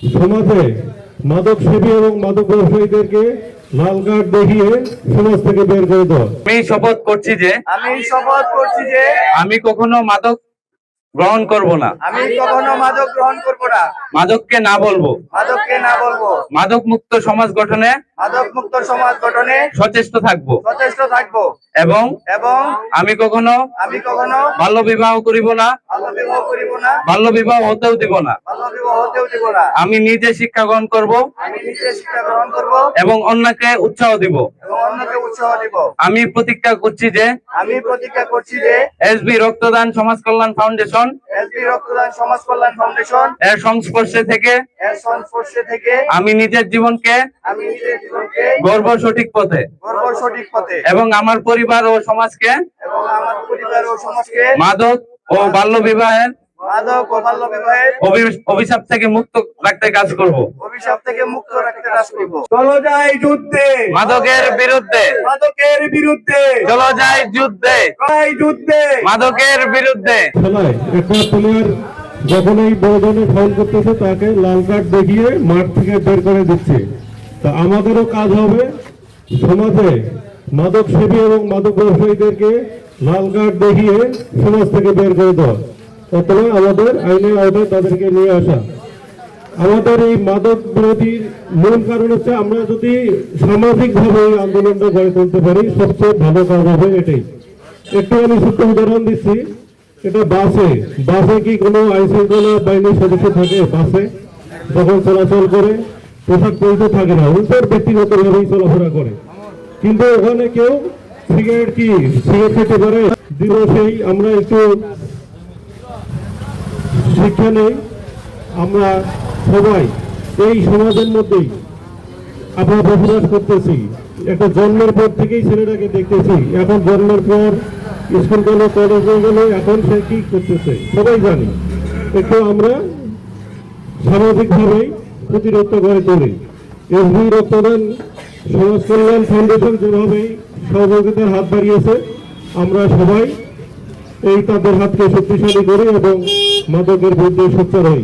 সমাজে মাদক সেবী এবং মাদক ব্যবসায়ীদেরকে লাল কার্ড দেখিয়ে সমাজ থেকে বের করে দেওয়া। আমি শপথ করছি যে আমি কখনো মাদক গ্রহণ করব না। মাদককে না বলবো। মাদক মুক্ত সমাজ গঠনে সচেষ্ট থাকবো এবং আমি কখনো বাল্য বিবাহ করিব না, বাল্য বিবাহ হতেও দিব না। আমি নিজে শিক্ষা গ্রহণ করব এবং অন্যকে উৎসাহ দিব। আমি প্রতিজ্ঞা করছি যে এসবি রক্তদান সমাজ কল্যাণ ফাউন্ডেশন এর সংস্পর্শে থেকে আমি নিজের জীবনকে গর্ব সঠিক পথে এবং আমার পরিবার ও সমাজকে মাদক ও বাল্য বিবাহের অভিশাপ থেকে মুক্ত রাখতে কাজ করব। চলো যাই যুদ্ধে, মাদকের বিরুদ্ধে চলো যাই যুদ্ধে, মাদকের বিরুদ্ধে। খেলায় একটা প্লেয়ার যখন এই বড় ধরনের ফাউল করতেছে তাকে লাল কার্ড দেখিয়ে মাঠ থেকে বের করে দিচ্ছে। তা আমাদেরও কাজ হবে সমাজে মাদক সেবী এবং মাদক ব্যবসায়ীদেরকে লাল কার্ড দেখিয়ে সমাজ থেকে বের করে দেওয়া, অথবা আমাদের আইনের আওতায় তাদেরকে নিয়ে আসা। আমাদের এই মাদক বিরোধীর মূল কারণ হচ্ছে আমরা যদি সামাজিকভাবে এই আন্দোলনটা গড়ে তুলতে পারি সবচেয়ে ভালো কাজ হবে এটাই। একটু আমি ছোট্ট উদাহরণ দিচ্ছি, এটা বাসে কি কোনো আইন শৃঙ্খলা বাহিনীর সদস্য থাকে? বাসে যখন চলাচল করে পোশাক পরিচয় থাকে না, উল্টোর ব্যক্তিগতভাবেই চলাফেরা করে, কিন্তু ওখানে কেউ সিগারেট খেতে পারে? সেই আমরা একটু শিক্ষা নেই। আমরা সবাই এই সমাজের মধ্যেই আমরা বসবাস করতেছি। একটা জন্মের পর থেকেই ছেলেটাকে দেখতেছি, এখন জন্মের পর স্কুল গেল, কলেজে গেল, এখন সে কি করতেছে সবাই জানি। একটু আমরা সামাজিকভাবেই প্রতিরোধ গড়ে তুলি। এসবি রক্তদান সমাজ কল্যাণ ফাউন্ডেশন যেভাবে সহযোগিতার হাত বাড়িয়েছে, আমরা সবাই এই তাদের হাতকে শক্তিশালী করি এবং মাদকের বিরুদ্ধে সোচ্চার হই।